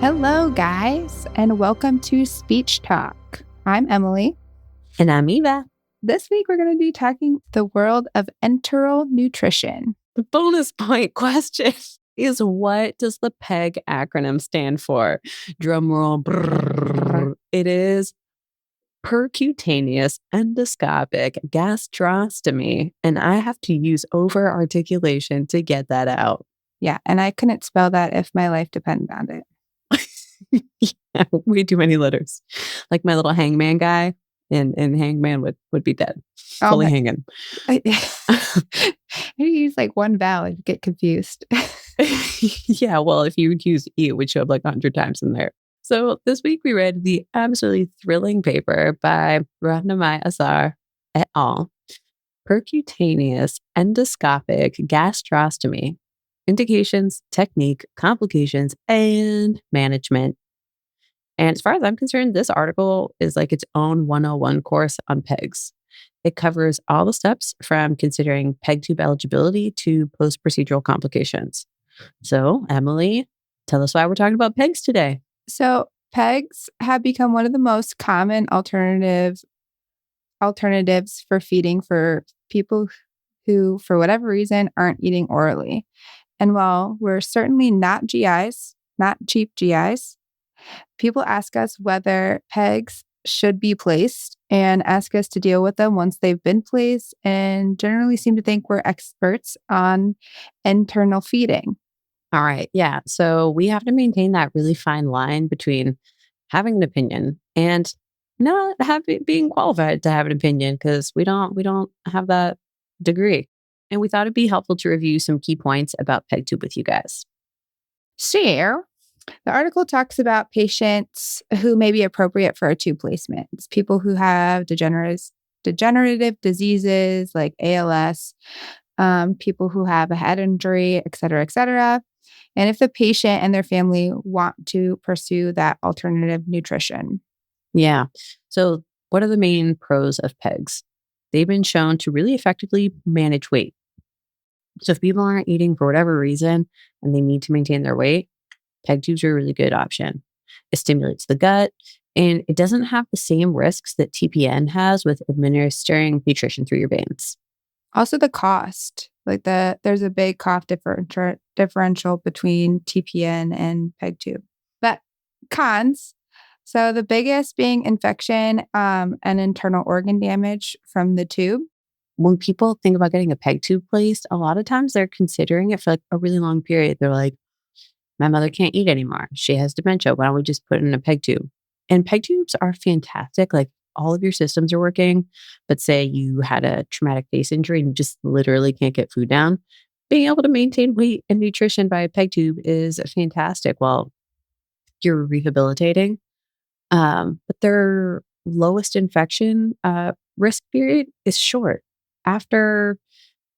Hello, guys, and welcome to Speech Talk. I'm Emily. And I'm Eva. This week, we're going to be talking the world of enteral nutrition. The bonus point question is, what does the PEG acronym stand for? Drum roll. It is percutaneous endoscopic gastrostomy. And I have to use over articulation to get that out. Yeah, and I couldn't spell that if my life depended on it. Yeah, way too many letters. Like my little hangman guy, and hangman would be dead. Fully hanging. You use like one vowel, you get confused. Yeah, well, if you use E, it would show up like 100 times in there. So this week we read the absolutely thrilling paper by Ratnamai Azar et al. Percutaneous endoscopic gastrostomy. Indications, technique, complications, and management. And as far as I'm concerned, this article is like its own 101 course on PEGs. It covers all the steps from considering PEG tube eligibility to post-procedural complications. So, Emily, tell us why we're talking about PEGs today. So, PEGs have become one of the most common alternatives for feeding for people who, for whatever reason, aren't eating orally. And while we're certainly not GIs, not cheap GIs, people ask us whether PEGs should be placed and ask us to deal with them once they've been placed, and generally seem to think we're experts on internal feeding. All right. Yeah. So we have to maintain that really fine line between having an opinion and not being qualified to have an opinion, because we don't have that degree. And we thought it'd be helpful to review some key points about PEG tube with you guys. So, the article talks about patients who may be appropriate for a tube placement. It's people who have degenerative diseases like ALS, people who have a head injury, et cetera, and if the patient and their family want to pursue that alternative nutrition. Yeah. So what are the main pros of PEGs? They've been shown to really effectively manage weight. So if people aren't eating for whatever reason and they need to maintain their weight, PEG tubes are a really good option. It stimulates the gut, and it doesn't have the same risks that TPN has with administering nutrition through your veins. Also the cost, there's a big cost differential between TPN and PEG tube. But cons, so the biggest being infection and internal organ damage from the tube. When people think about getting a PEG tube placed, a lot of times they're considering it for like a really long period. They're like, my mother can't eat anymore. She has dementia. Why don't we just put in a PEG tube? And PEG tubes are fantastic. Like, all of your systems are working, but say you had a traumatic face injury and you just literally can't get food down. Being able to maintain weight and nutrition by a PEG tube is fantastic while you're rehabilitating. But their lowest infection risk period is short. After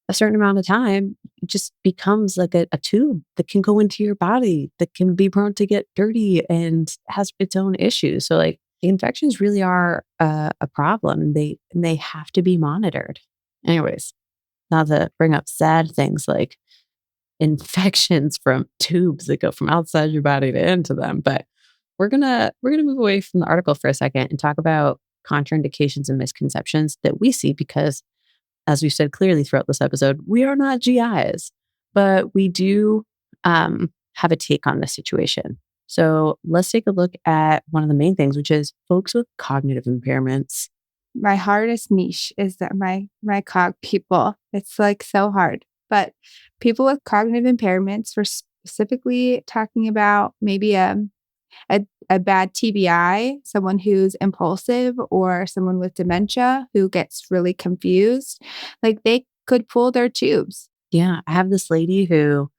a certain amount of time, it just becomes like a tube that can go into your body, that can be prone to get dirty and has its own issues. So like, the infections really are a problem. They have to be monitored. Anyways, not to bring up sad things like infections from tubes that go from outside your body to into them, but we're gonna move away from the article for a second and talk about contraindications and misconceptions that we see, because as we've said clearly throughout this episode, we are not GIs, but we do have a take on this situation. So let's take a look at one of the main things, which is folks with cognitive impairments. My hardest niche is that my cog people. It's like so hard. But people with cognitive impairments, we're specifically talking about maybe a bad TBI, someone who's impulsive, or someone with dementia who gets really confused. Like, they could pull their tubes. Yeah, I have this lady who,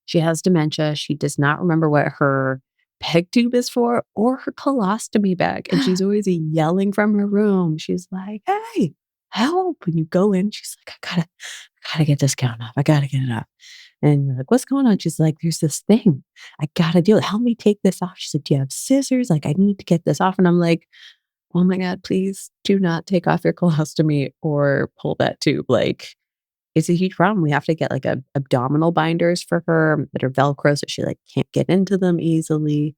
she has dementia. She does not remember what her PEG tube is for or her colostomy bag. And she's always yelling from her room. She's like, hey, help. When you go in, she's like, I gotta get this gown off. I gotta get it off. And you're like, what's going on? She's like, there's this thing. I gotta do it. Help me take this off. She's like, do you have scissors? Like, I need to get this off. And I'm like, oh my God, please do not take off your colostomy or pull that tube. Like, it's a huge problem. We have to get like abdominal binders for her that are Velcro, so she like can't get into them easily.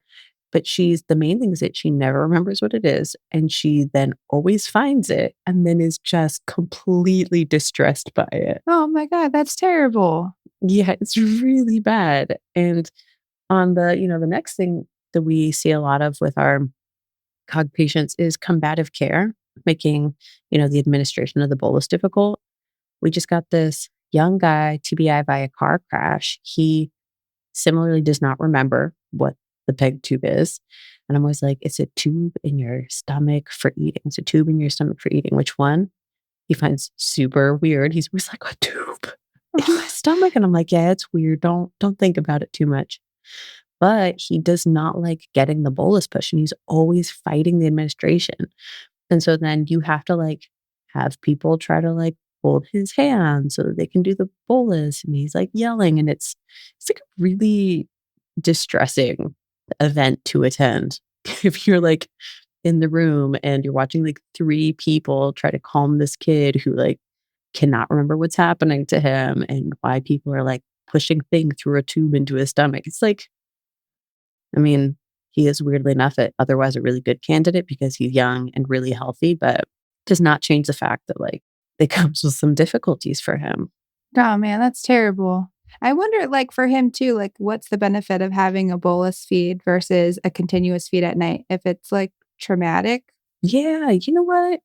But the main thing is that she never remembers what it is. And she then always finds it and then is just completely distressed by it. Oh my God, that's terrible. Yeah, it's really bad. And on the next thing that we see a lot of with our COG patients is combative care, making, the administration of the bolus difficult. We just got this young guy TBI by a car crash. He similarly does not remember what the peg tube is. And I'm always like, it's a tube in your stomach for eating. It's a tube in your stomach for eating. Which one? He finds super weird. He's always like, a tube in my stomach. And I'm like, yeah, it's weird. Don't think about it too much. But he does not like getting the bolus push and he's always fighting the administration. And so then you have to like have people try to like hold his hand so that they can do the bolus. And he's like yelling. And it's like a really distressing event to attend. If you're like in the room and you're watching like three people try to calm this kid who like cannot remember what's happening to him and why people are like pushing things through a tube into his stomach. It's like, I mean, he is weirdly enough otherwise a really good candidate because he's young and really healthy, but does not change the fact that like it comes with some difficulties for him. Oh man, that's terrible. I wonder, like for him too, like what's the benefit of having a bolus feed versus a continuous feed at night? If it's like traumatic. Yeah, you know what?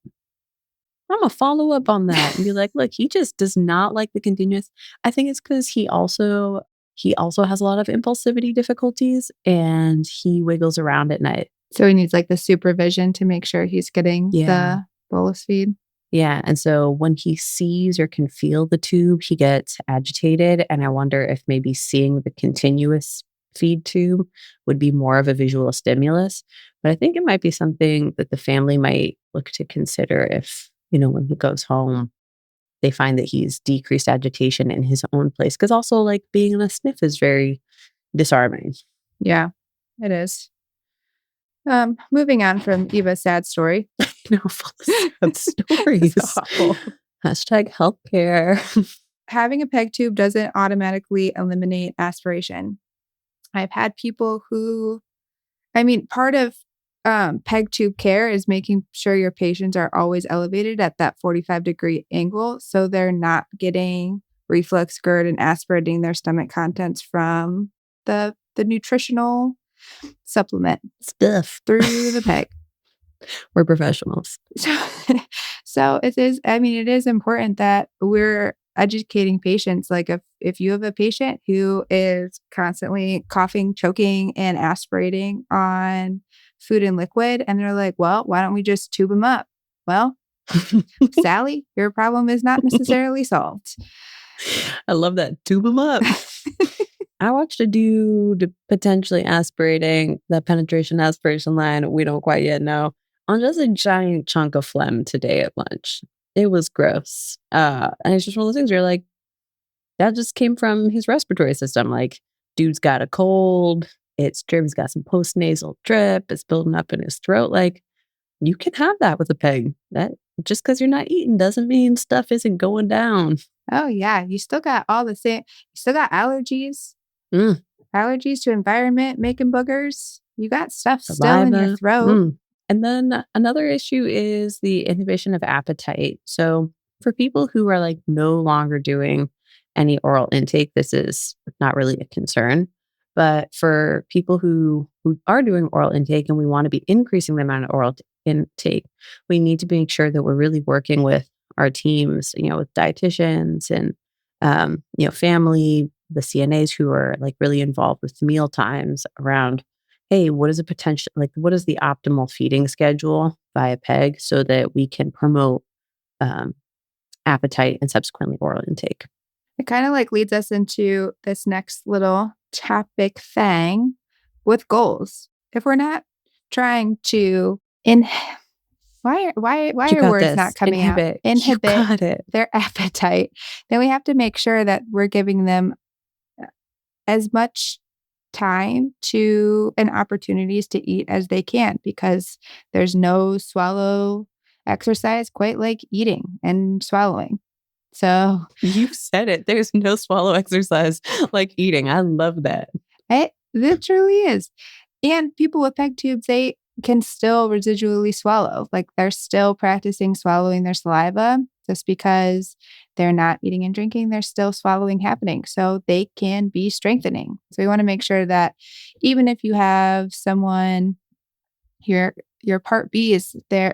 I'm gonna follow up on that and be like, look, he just does not like the continuous. I think it's because he also has a lot of impulsivity difficulties and he wiggles around at night. So he needs like the supervision to make sure he's getting Yeah. the bolus feed. Yeah. And so when he sees or can feel the tube, he gets agitated. And I wonder if maybe seeing the continuous feed tube would be more of a visual stimulus. But I think it might be something that the family might look to consider if, when he goes home, they find that he's decreased agitation in his own place. Because also, like, being in a sniff is very disarming. Yeah, it is. Moving on from Eva's sad story. Full of sad stories. It's awful. Hashtag healthcare. Having a peg tube doesn't automatically eliminate aspiration. I've had people part of peg tube care is making sure your patients are always elevated at that 45-degree angle so they're not getting reflux GERD and aspirating their stomach contents from the nutritional supplement Stuff. through the peg. We're professionals. So it is important that we're educating patients. Like if you have a patient who is constantly coughing, choking, and aspirating on food and liquid, and they're like, well, why don't we just tube them up? Well, Sally, your problem is not necessarily solved. I love that. Tube them up. I watched a dude potentially aspirating the penetration aspiration line. We don't quite yet know on just a giant chunk of phlegm today at lunch. It was gross. And it's just one of those things where you're like, that just came from his respiratory system. Like, dude's got a cold. It's drip. He's got some postnasal drip. It's building up in his throat. Like, you can have that with a peg. That just because you're not eating doesn't mean stuff isn't going down. Oh yeah, you still got all the same. You still got allergies. Mm. Allergies to environment making boogers. You got stuff still in your throat. Mm. And then another issue is the inhibition of appetite. So for people who are like no longer doing any oral intake, this is not really a concern. But for people who are doing oral intake and we want to be increasing the amount of oral intake, we need to make sure that we're really working with our teams, with dietitians and, family, the CNAs who are like really involved with meal times around, hey, what is what is the optimal feeding schedule via PEG so that we can promote appetite and subsequently oral intake. It kind of like leads us into this next little topic thing with goals. If we're not trying to why are words not coming out? Inhibit their appetite, then we have to make sure that we're giving them as much time to and opportunities to eat as they can, because there's no swallow exercise quite like eating and swallowing. So you said it. There's no swallow exercise like eating. I love that. It literally is. And people with PEG tubes, they can still residually swallow. Like, they're still practicing swallowing their saliva just because they're not eating and drinking, there's still swallowing happening. So they can be strengthening. So we wanna make sure that even if you have someone your your Part B is their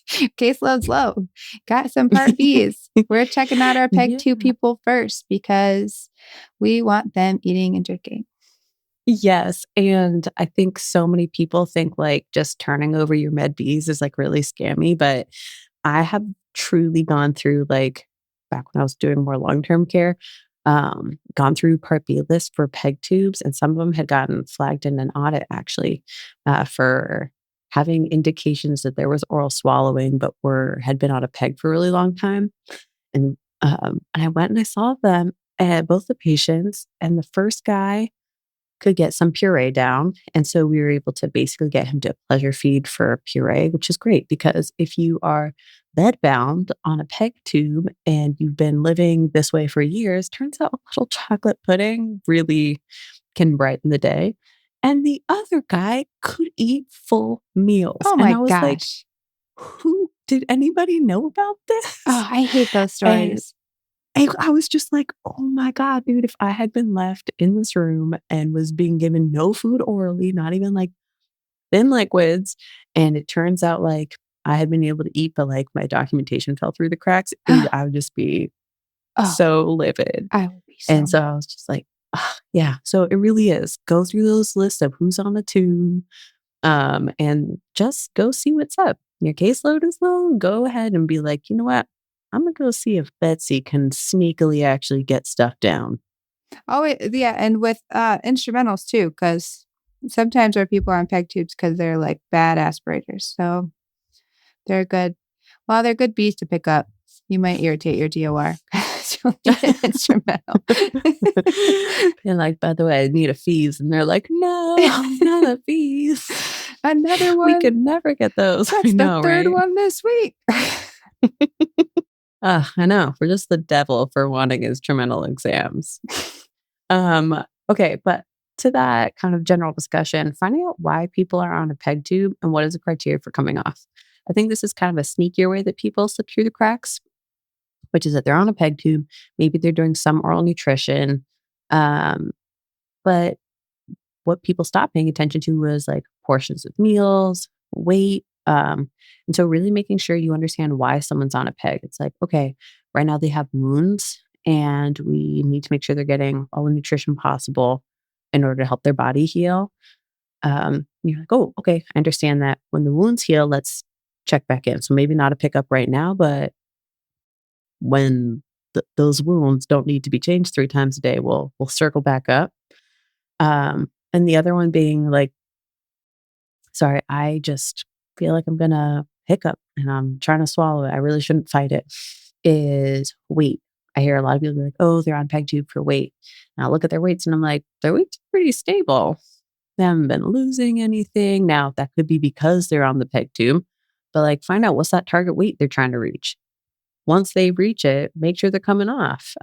caseload's low, got some Part Bs. We're checking out our PEG Yeah. 2 people first because we want them eating and drinking. Yes, and I think so many people think, like, just turning over your Med Bs is, like, really scammy, but I have truly gone through, like, back when I was doing more long-term care, gone through Part B list for PEG tubes, and some of them had gotten flagged in an audit actually, for having indications that there was oral swallowing, but had been on a PEG for a really long time, and I went and I saw them, both the patients, and the first guy could get some puree down. And so we were able to basically get him to pleasure feed for puree, which is great because if you are bedbound on a peg tube and you've been living this way for years, turns out a little chocolate pudding really can brighten the day. And the other guy could eat full meals. Oh And my I was like, gosh. who did anybody know about this? Oh, I hate those And stories. I was just like, "Oh my god, dude, if I had been left in this room and was being given no food orally, not even, like, thin liquids, and it turns out, like, I had been able to eat, but, like, my documentation fell through the cracks," I would just be Oh, so livid. I would be so And so mad. I was just like, "Ugh," yeah, so it really is. Go through those lists of who's on the tube, and just go see what's up. Your caseload is low, go ahead and be like, "You know what? I'm gonna go see if Betsy can sneakily actually get stuff down." Oh, yeah, and with, instrumentals too, because sometimes our people are on PEG tubes because 'cause they're, like, bad aspirators, so they're good they're good bees to pick up. You might irritate your DOR. You'll need an instrumental. They're like, "By the way, I need a fees," and they're like, "No, not a fees. Another We one? could never get those." I That's the know, 3rd right? one this week. I know. We're just the devil for wanting instrumental exams. Okay, but to that kind of general discussion, finding out why people are on a peg tube and what is the criteria for coming off. I think this is kind of a sneakier way that people slip through the cracks, which is that they're on a peg tube. Maybe they're doing some oral nutrition. Um, but what people stopped paying attention to was like portions of meals, weight. And so really making sure you understand why someone's on a peg. It's like, okay, right now they have wounds and we need to make sure they're getting all the nutrition possible in order to help their body heal. You're like, oh, okay, I understand that. When the wounds heal, let's check back in. So maybe not a pickup right now, but when those wounds don't need to be changed 3 times a day, we'll circle back up. And the other one being like, sorry, I just feel like I'm gonna hiccup and I'm trying to swallow it. I really shouldn't fight it. Is weight. I hear a lot of people be like, oh, they're on peg tube for weight. And I look at their weights and I'm like, their weight's pretty stable. They haven't been losing anything. Now that could be because they're on the peg tube, but like find out what's that target weight they're trying to reach. Once they reach it, make sure they're coming off,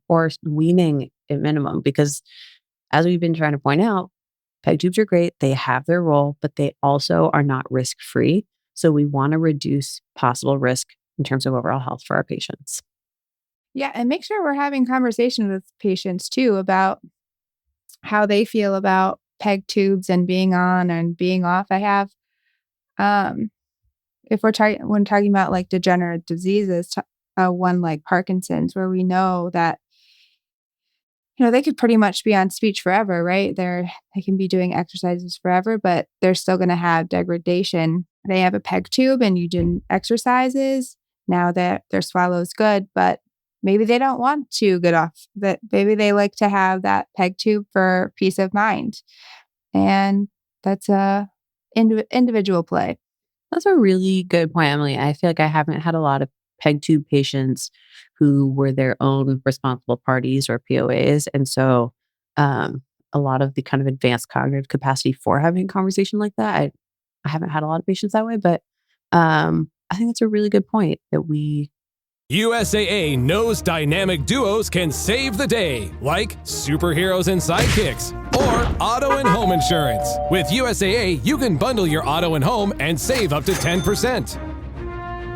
or weaning at minimum, because as we've been trying to point out, peg tubes are great. They have their role, but they also are not risk free. So we want to reduce possible risk in terms of overall health for our patients. Yeah, and make sure we're having conversations with patients too about how they feel about PEG tubes and being on and being off. I have, um, if we're talking when talking about like degenerative diseases, one like Parkinson's, where we know that they could pretty much be on speech forever, right? They can be doing exercises forever, but they're still going to have degradation. They have a PEG tube, and you do exercises. Now that their swallow's good, but maybe they don't want to get off that. Maybe they like to have that PEG tube for peace of mind. And that's a individual play. That's a really good point, Emily. I feel like I haven't had a lot of peg tube patients who were their own responsible parties or POAs. And so a lot of the kind of advanced cognitive capacity for having a conversation like that, I haven't had a lot of patients that way, but I think that's a really good point that we USAA knows dynamic duos can save the day, like superheroes and sidekicks, or auto and home insurance. With USAA, you can bundle your auto and home and save up to 10%.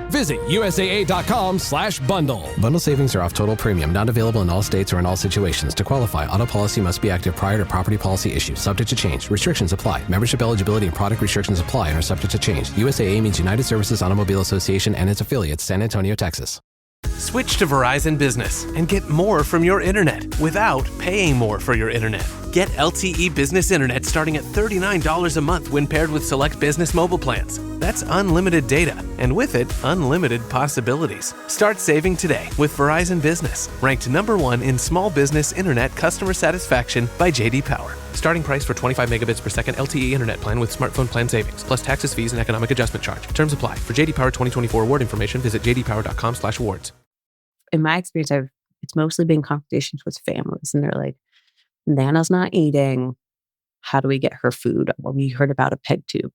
Visit USAA.com/bundle. Bundle savings are off total premium, not available in all states or in all situations. To qualify, auto policy must be active prior to property policy issue, subject to change. Restrictions apply. Membership eligibility and product restrictions apply and are subject to change. USAA means United Services Automobile Association and its affiliates, San Antonio, Texas. Switch to Verizon Business and get more from your internet without paying more for your internet. Get LTE Business Internet starting at $39 a month when paired with select business mobile plans. That's unlimited data, and with it, unlimited possibilities. Start saving today with Verizon Business, ranked #1 in small business internet customer satisfaction by J.D. Power. Starting price for 25 megabits per second LTE internet plan with smartphone plan savings, plus taxes, fees, and economic adjustment charge. Terms apply. For J.D. Power 2024 award information, visit jdpower.com/awards. In my experience, it's mostly been conversations with families, and they're like, Nana's not eating. How do we get her food? Well, we heard about a peg tube.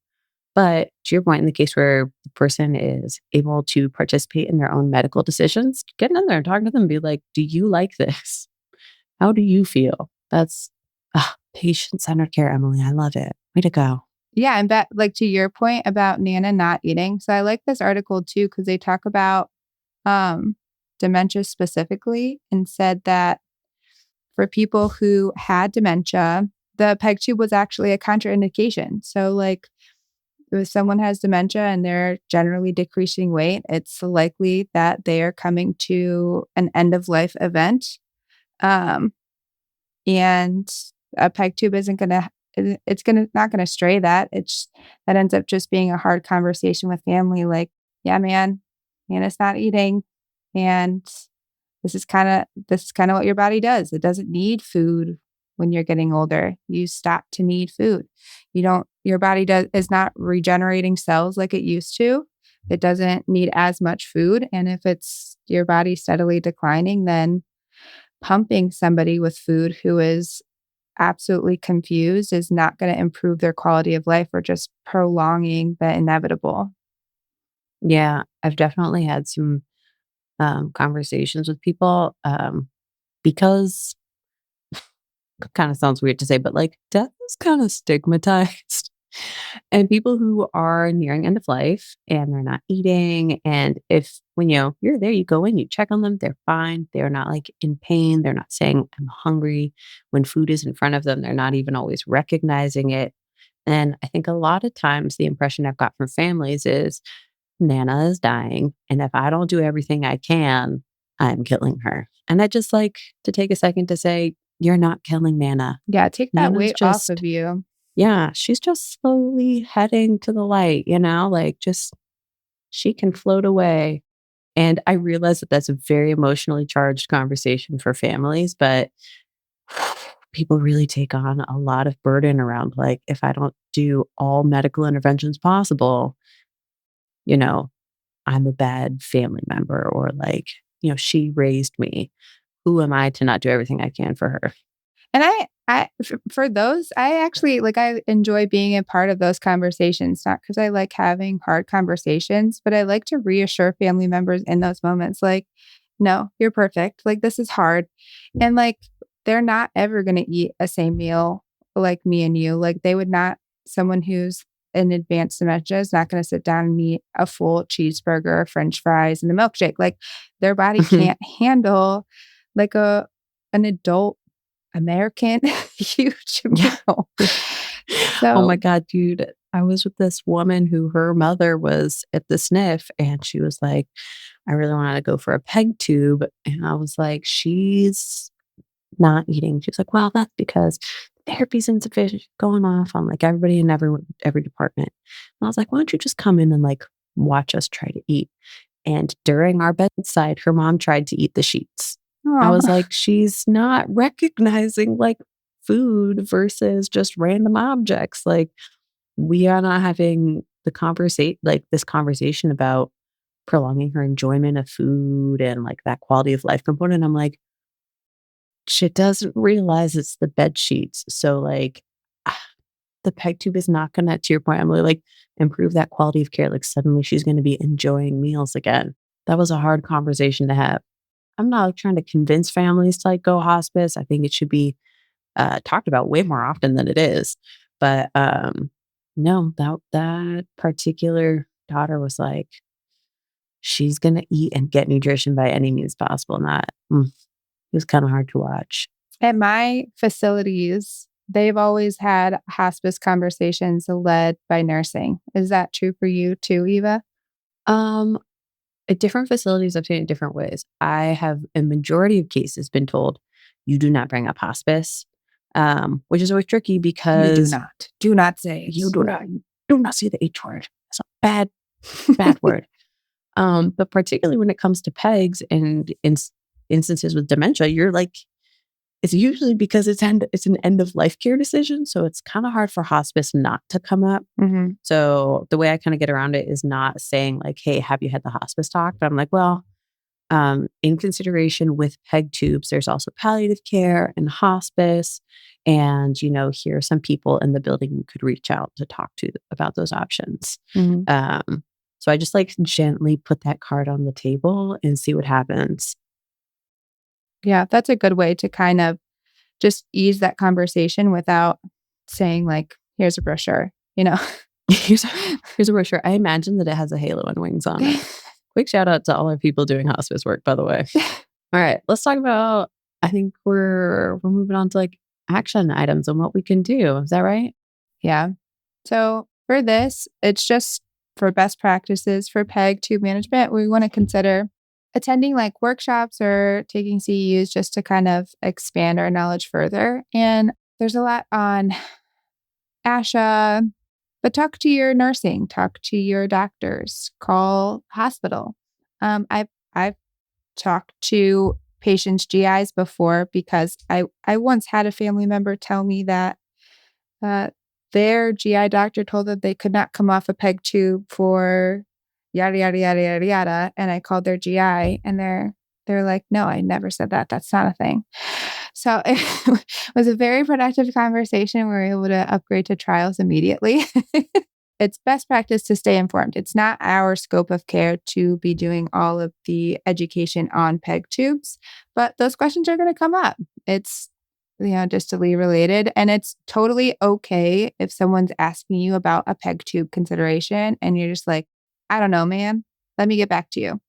But to your point, in the case where the person is able to participate in their own medical decisions, get in there and talk to them and be like, do you like this? How do you feel? That's patient-centered care, Emily. I love it. Way to go. Yeah, and that, like, to your point about Nana not eating. So I like this article too, because they talk about dementia specifically, and said that for people who had dementia, the peg tube was actually a contraindication. So, like, if someone has dementia and they're generally decreasing weight, it's likely that they are coming to an end of life event. And a peg tube not gonna stray that. That ends up just being a hard conversation with family. Like, yeah, man, Nana's not eating. And this is kind of what your body does. It doesn't need food when you're getting older. You stop to need food. Your body is not regenerating cells like it used to. It doesn't need as much food. And if it's your body steadily declining, then pumping somebody with food who is absolutely confused is not going to improve their quality of life, or just prolonging the inevitable. Yeah, I've definitely had some conversations with people because kind of sounds weird to say, but like death is kind of stigmatized. And people who are nearing end of life and they're not eating, and if when you're there, you go in, you check on them, they're fine. They're not like in pain. They're not saying I'm hungry. When food is in front of them, they're not even always recognizing it. And I think a lot of times the impression I've got from families is Nana is dying, and if I don't do everything I can, I'm killing her. And I just like to take a second to say, you're not killing Nana. Yeah, take that Nana's weight off of you. Yeah, she's just slowly heading to the light, like just she can float away. And I realize that that's a very emotionally charged conversation for families, but people really take on a lot of burden around, like, if I don't do all medical interventions possible, I'm a bad family member, or like, she raised me. Who am I to not do everything I can for her? And for those, I actually, like, I enjoy being a part of those conversations, not because I like having hard conversations, but I like to reassure family members in those moments, like, no, you're perfect. Like, this is hard. And like, they're not ever going to eat a same meal like me and you. Like, someone who's in advanced dementia is not going to sit down and eat a full cheeseburger, French fries, and a milkshake. Like, their body can't handle like an adult American huge meal. Oh my God, dude. I was with this woman who her mother was at the SNF, and she was like, I really wanted to go for a peg tube. And I was like, she's not eating. She was like, well, that's because therapy's insufficient, going off on like everybody in every department. And I was like, why don't you just come in and like watch us try to eat? And during our bedside, her mom tried to eat the sheets. I was like, she's not recognizing like food versus just random objects. Like, we are not having this conversation about prolonging her enjoyment of food and like that quality of life component. I'm like, she doesn't realize it's the bed sheets. So like the peg tube is not going to your point, Emily, like improve that quality of care. Like suddenly she's going to be enjoying meals again. that was a hard conversation to have. I'm not trying to convince families to like go hospice. I think it should be talked about way more often than it is. But no, that particular daughter was like, she's gonna eat and get nutrition by any means possible. And that it was kind of hard to watch. At my facilities, they've always had hospice conversations led by nursing. Is that true for you too, Eva? At different facilities, I've seen it different ways. I have, in majority of cases, been told you do not bring up hospice, which is always tricky because You do not. Do not say it. you do not say the H word. It's a bad word. But particularly when it comes to PEGs and instances with dementia, you're like, it's usually because it's an end of life care decision. So it's kind of hard for hospice not to come up. Mm-hmm. So the way I kind of get around it is not saying like, hey, have you had the hospice talk? But I'm like, well, in consideration with PEG tubes, there's also palliative care and hospice. And, here are some people in the building you could reach out to talk to about those options. Mm-hmm. So I just like gently put that card on the table and see what happens. Yeah, that's a good way to kind of just ease that conversation without saying like, here's a brochure, Here's a brochure. I imagine that it has a halo and wings on it. Quick shout out to all our people doing hospice work, by the way. All right, let's talk about, I think we're moving on to like action items and what we can do. Is that right? Yeah. So for this, it's just for best practices for PEG tube management. We want to consider attending like workshops or taking CEUs just to kind of expand our knowledge further. And there's a lot on ASHA, but talk to your nursing, talk to your doctors, call hospital. I've talked to patients' GIs before because I once had a family member tell me that their GI doctor told them they could not come off a PEG tube for yada, yada, yada, yada, yada. And I called their GI and they're like, no, I never said that. That's not a thing. So it was a very productive conversation. We were able to upgrade to trials immediately. It's best practice to stay informed. It's not our scope of care to be doing all of the education on PEG tubes, but those questions are going to come up. It's distally related. And it's totally okay if someone's asking you about a PEG tube consideration and you're just like, I don't know, man. Let me get back to you.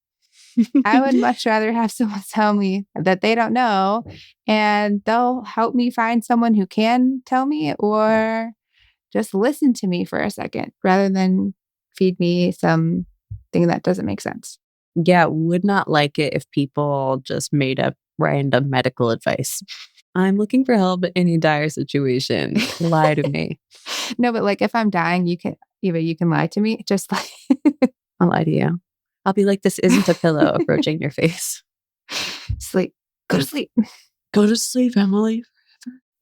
I would much rather have someone tell me that they don't know and they'll help me find someone who can tell me or just listen to me for a second rather than feed me something that doesn't make sense. Yeah, would not like it if people just made up random medical advice. I'm looking for help in a dire situation. Lie to me. No, but like if I'm dying, you can lie to me. Just like I'll lie to you. I'll be like, this isn't a pillow approaching your face. Sleep. Go to sleep. Go to sleep, Emily.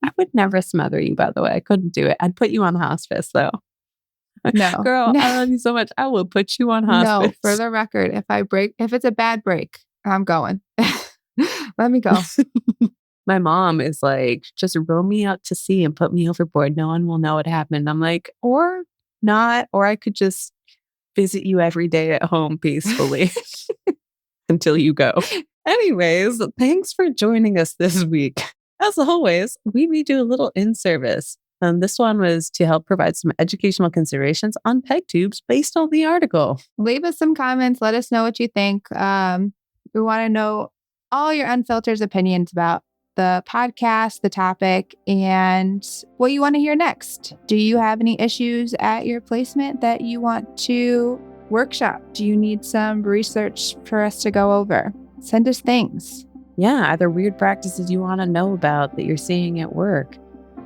I would never smother you, by the way. I couldn't do it. I'd put you on hospice, though. No. Girl, No. I love you so much. I will put you on hospice. No, for the record, if it's a bad break, I'm going. Let me go. My mom is like, just row me out to sea and put me overboard. No one will know what happened. I'm like, or not, or I could just visit you every day at home peacefully until you go. Anyways, thanks for joining us this week. As always, we may do a little in-service. This one was to help provide some educational considerations on PEG tubes based on the article. Leave us some comments. Let us know what you think. We want to know all your unfiltered opinions about the podcast, the topic, and what you want to hear next. Do you have any issues at your placement that you want to workshop? Do you need some research for us to go over? Send us things. Yeah, are there weird practices you want to know about that you're seeing at work?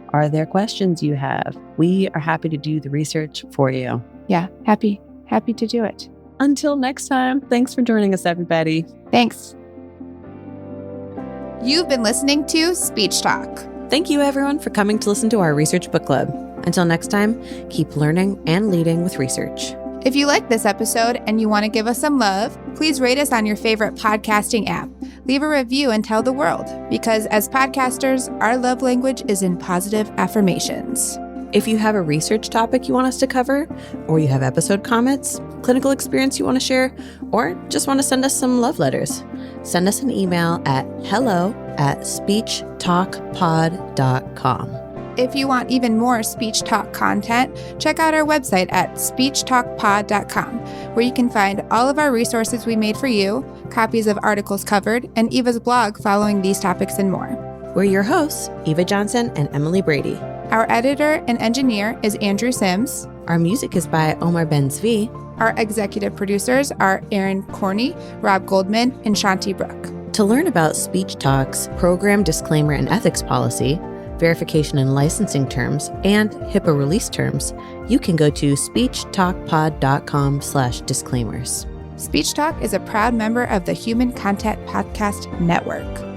Are there questions you have? We are happy to do the research for you. Yeah, happy to do it. Until next time, thanks for joining us, everybody. Thanks. You've been listening to Speech Talk. Thank you, everyone, for coming to listen to our research book club. Until next time, keep learning and leading with research. If you like this episode and you want to give us some love, please rate us on your favorite podcasting app. Leave a review and tell the world, because as podcasters, our love language is in positive affirmations. If you have a research topic you want us to cover, or you have episode comments, clinical experience you want to share, or just want to send us some love letters, send us an email at hello@speechtalkpod.com. If you want even more Speech Talk content, check out our website at speechtalkpod.com, where you can find all of our resources we made for you, copies of articles covered, and Eva's blog following these topics and more. We're your hosts, Eva Johnson and Emily Brady. Our editor and engineer is Andrew Sims. Our music is by Omar Ben-Zvi. Our executive producers are Aaron Corney, Rob Goldman, and Shanti Brook. To learn about Speech Talk's program disclaimer and ethics policy, verification and licensing terms, and HIPAA release terms, you can go to speechtalkpod.com/disclaimers. Speech Talk is a proud member of the Human Content Podcast Network.